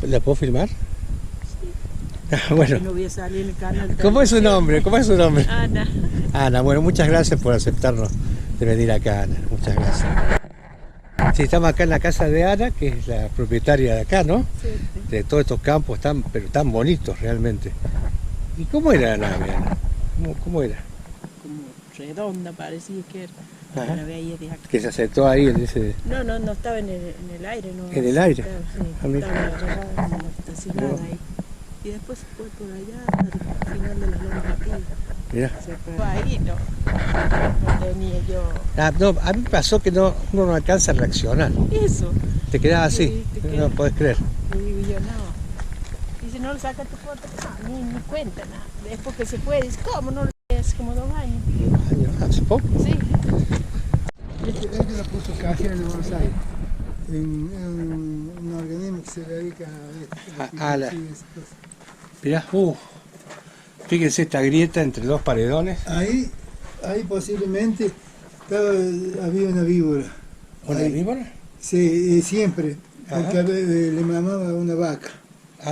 ¿La puedo filmar? Bueno. No voy a salir en el canal. ¿Cómo es su nombre? ¿Cómo es su nombre? Ana. Ana, bueno, muchas gracias por aceptarnos de venir acá, Ana. Muchas gracias. Sí, estamos acá en la casa de Ana, que es la propietaria de acá, ¿no? Sí. De todos estos campos pero tan bonitos realmente. ¿Y cómo era la nave, Ana? ¿Cómo era? Como redonda parecía que era. Ajá. La veía de acá. Que se acertó ahí en ese... No estaba en el aire. No, ¿En el aire? Estaba, Ah, mira. estaba agarrada, estacionada ahí. Y después se fue por allá, al final de las lomas aquí. Mirá. Se fue ahí, no tenía yo... No, a mí me pasó que uno no alcanza a reaccionar. Eso. Te quedás así, Sí, te no quedas. podés creer. Le digo yo, no. Dice, no le saca tu foto. No, ni cuenta nada. Después que se fue, dice, ¿cómo no lo hace? Como 2 años. ¿Hace poco? Sí. Este lo puso Cajera en Buenos Aires, en un organismo que se dedica a la... Mirá, fíjense esta grieta entre dos paredones. Ahí posiblemente había una víbora. ¿Una víbora? Sí, siempre, porque Ajá. le mamaba una vaca.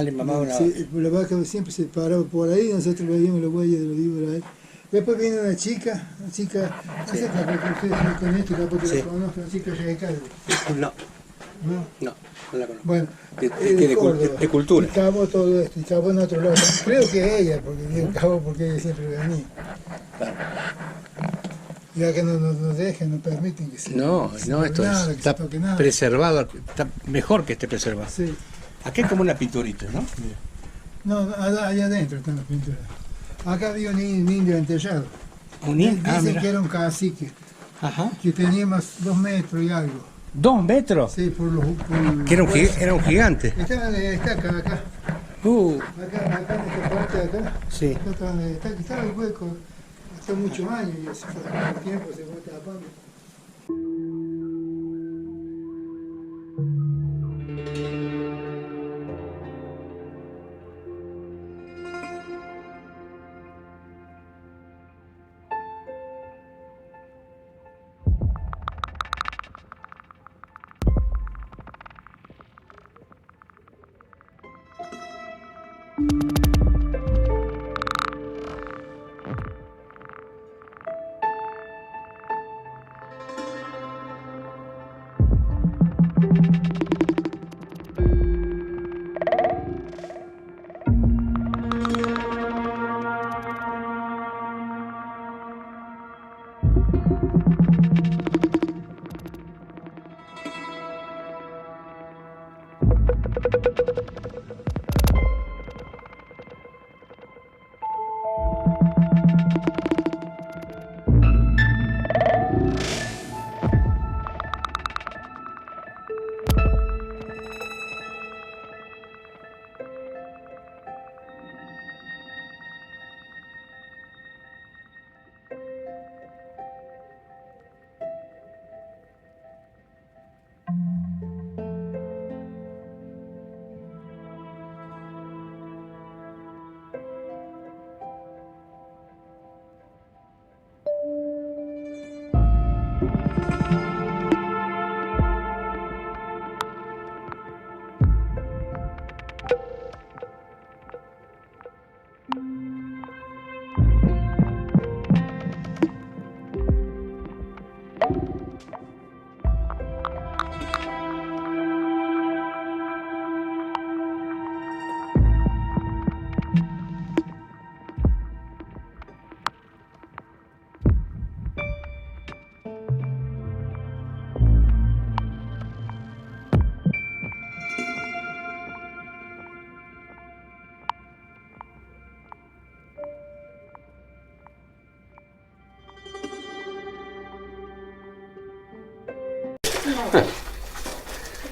Le mamaba una Sí, vaca. la vaca siempre se paraba por ahí y nosotros veíamos los huellas de la víbora ahí. Después viene una chica, no sé, capaz que ustedes con esto, capaz que Sí. la conozcan, una chica de Calde. No, ¿No? no la conozco. Bueno, De cultura. Y cavó todo esto, y cavó en otro lado. Creo que ella, porque digo cavó porque ella siempre venía. Claro. Ya que no nos dejan, no permiten que se No, esto nada, que está se toque nada. preservado, está mejor que esté preservado. Sí. Aquí es como una pinturita, ¿no? No, allá adentro están las pinturas. Acá había un indio enterrado. Dicen mira. que era un cacique, Ajá. que tenía más 2 metros y algo. 2 metros. Sí, Que era un gigante. Está acá. Acá en esta parte de acá. Sí. Está el hueco. Hace muchos años y hace tiempo se fue tapando.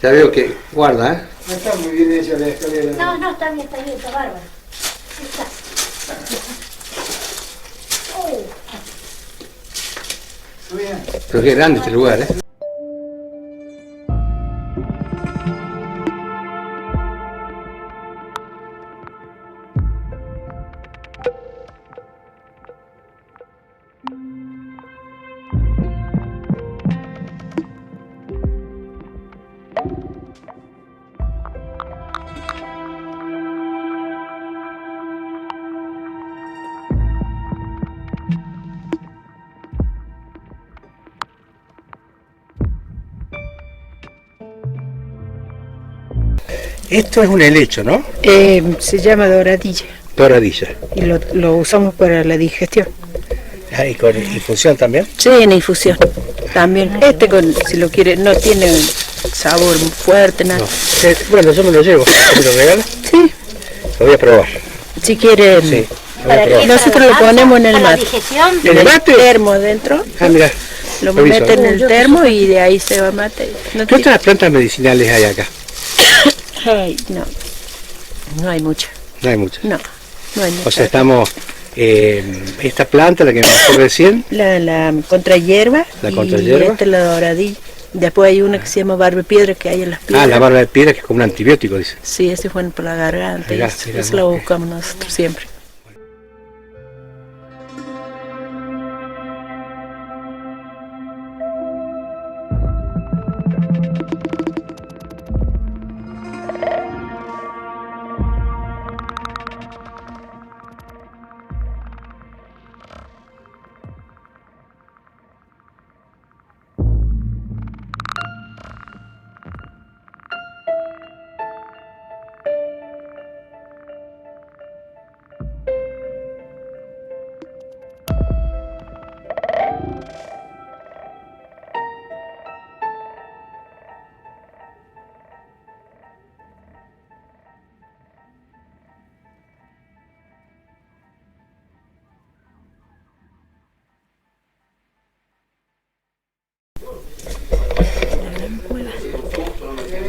Ya veo que guarda, ¿eh? No está muy bien hecha la escalera. No, está bien, está bárbaro. Está. Bien. Pero qué grande este lugar, ¿eh? Esto es un helecho, ¿no? Se llama doradilla Doradilla. y lo usamos para la digestión. Ah, ¿y con infusión también? Sí, en infusión también. Si lo quiere, no tiene sabor fuerte, nada. No. Bueno, yo me lo llevo. ¿Me lo regalas? Sí, Lo voy a probar. si quiere. Sí. Lo voy a probar. Nosotros lo ponemos en el Para la mate. digestión. ¿En el mate? Termo adentro. Ah, mira. Lo Reviso. mete en el termo y de ahí se va mate. No, ¿Qué otras plantas medicinales hay acá? Ay, no hay mucho. No hay muchas. No hay mucho. O sea, estamos... esta planta, la que me mostró recién. La contrahierba. La contrahierba. Y esta es la doradilla. Después hay una que se llama barba de piedra que hay en las piedras. Ah, la barba de piedra, que es como un antibiótico, dice. Sí, ese es bueno por la garganta. Mirá, Eso mirá, lo ok. buscamos nosotros siempre.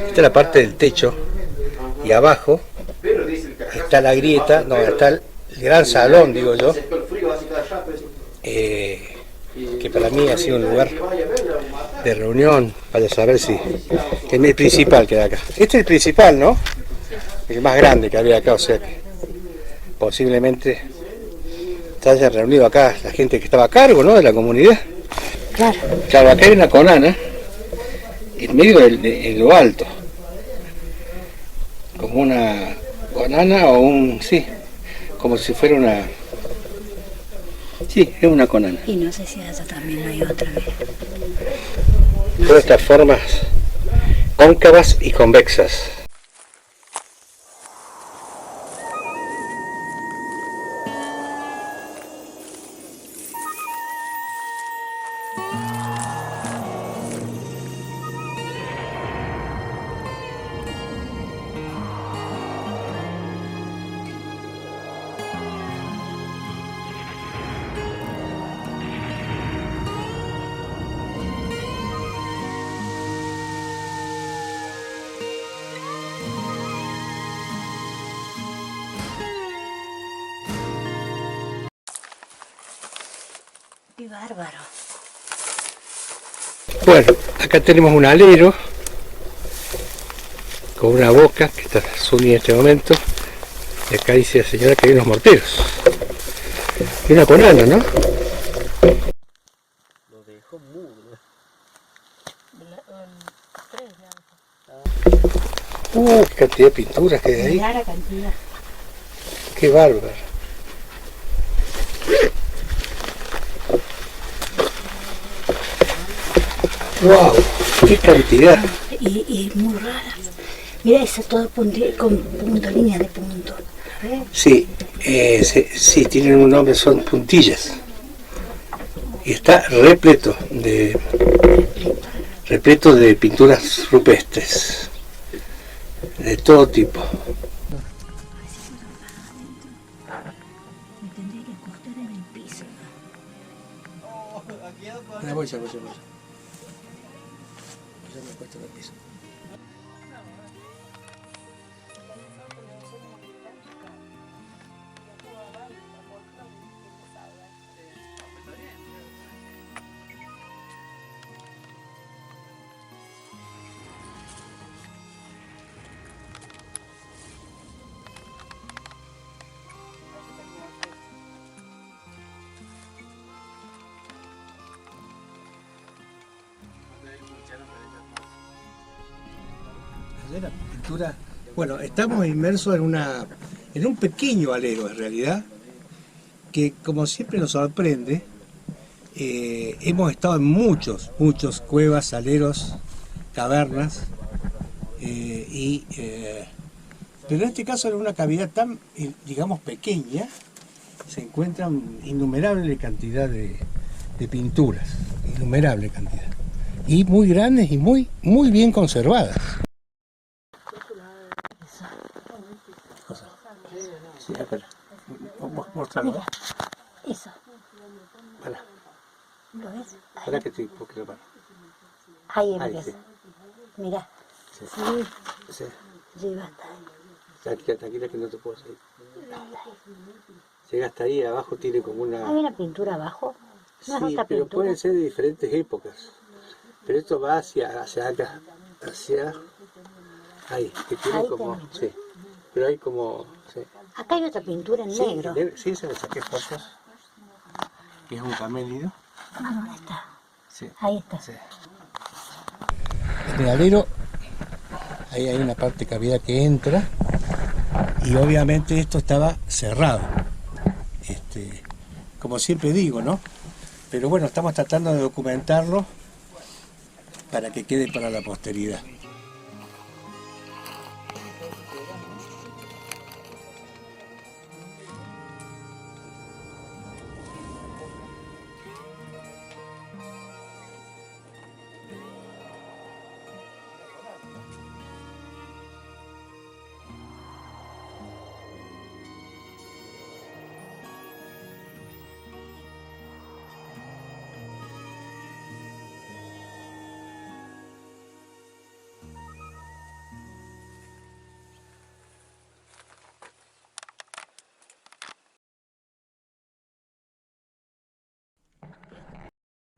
Esta es la parte del techo y abajo está la grieta, no, está el gran salón, digo yo, que para mí ha sido un lugar de reunión, para saber si es el principal que hay acá. Este es el principal, ¿no? El más grande que había acá, o sea que posiblemente se haya reunido acá la gente que estaba a cargo, ¿no?, de la comunidad. Claro. Claro, acá hay una conana en medio de lo alto, como una conana o sí, como si fuera una, sí, es una conana. Y no sé si allá también hay otra. Todas estas formas cóncavas y convexas. Qué bárbaro. Bueno, acá tenemos un alero con una boca que está sumida en este momento, y acá dice la señora que hay unos morteros y una conana, ¿no? Lo dejó mudo. Qué cantidad de pinturas que hay ahí. Mirá la cantidad. Qué bárbaro. ¡Wow! ¡Qué cantidad! Y muy raras. Mira, eso todo con punto, línea de punto. A ver. Sí, sí, tienen un nombre, son puntillas. Y está repleto de pinturas rupestres, de todo tipo. Me tendría que acostar en el piso. Voy ya me acuesto en el piso. La pintura, bueno, estamos inmersos en un pequeño alero en realidad, que como siempre nos sorprende. Hemos estado en muchos cuevas, aleros, cavernas, Pero en este caso, en una cavidad tan, digamos, pequeña, se encuentran innumerable cantidad de pinturas, innumerable cantidad. Y muy grandes y muy bien conservadas. Sí, espera. Mostrarlo. Eso. Para. ¿Lo ves? Para que te porque para. Ahí Ahí, empieza. sí. Mira. Sí. Sí. Sí. Llega hasta ahí. Tranquila que no te puedo seguir. Llega hasta ahí, abajo tiene como una... ¿Hay una pintura abajo? ¿No es Sí, otra pero pintura? pueden ser de diferentes épocas. Pero esto va hacia acá, hacia ahí, que tiene Ahí como... termina. Sí, pero hay como... Sí, Acá hay otra pintura en sí, negro. sí, se le saqué fotos. Que es un camélido. Ah, ¿dónde está? Sí. Ahí está. Sí. En el alero, ahí hay una parte cavidad que entra y obviamente esto estaba cerrado. Como siempre digo, ¿no? Pero bueno, estamos tratando de documentarlo para que quede para la posteridad.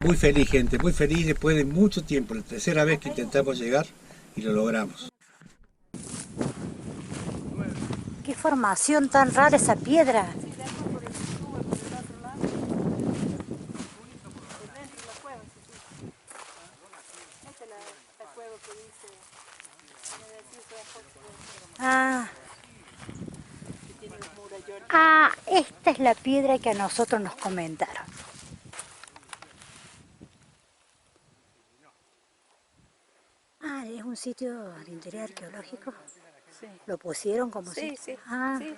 Muy feliz, gente, muy feliz después de mucho tiempo, la tercera vez que intentamos llegar y lo logramos. Qué formación tan rara esa piedra. Esta es la piedra que a nosotros nos comentaron. Es un sitio de interés arqueológico. Sí. ¿Lo pusieron como Sí, sitio? sí. Ah. Sí.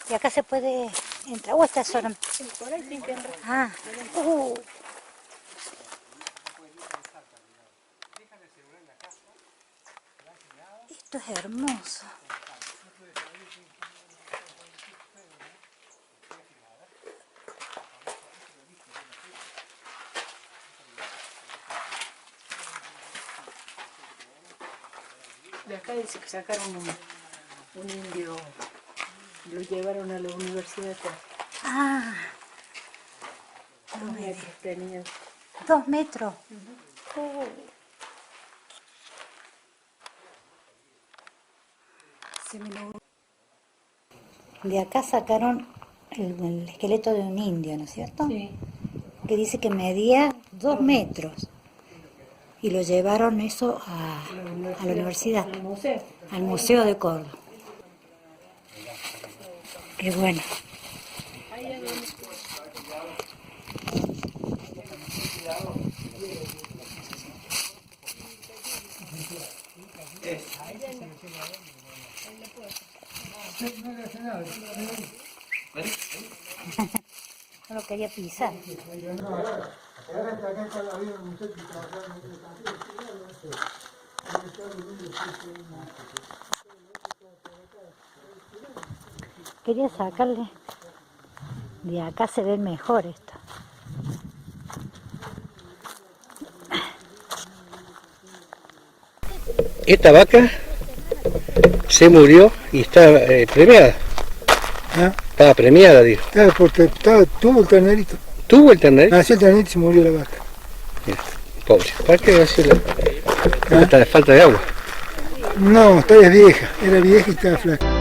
Y acá se puede entrar. ¿O esta zona? Sí, por ahí sí que entra. Ah. Esto es hermoso. De acá dice que sacaron un indio, lo llevaron a la universidad. Ah. 2 metros tenía. 2 metros. De acá sacaron el esqueleto de un indio, ¿no es cierto? Sí. Que dice que medía 2 metros. Y lo llevaron eso a la universidad, Al museo. al Museo de Córdoba. Qué bueno. No lo quería pisar. Quería sacarle. De acá se ve mejor esto. Esta vaca se murió y está premiada. ¿Ah? Estaba premiada, digo. Claro, porque tuvo el ternerito. ¿Tuvo el ternerito? Nació el ternerito y se murió la vaca. Pobre. ¿Para qué decirle? Está de falta de agua. No, todavía es vieja, era vieja y estaba flaca.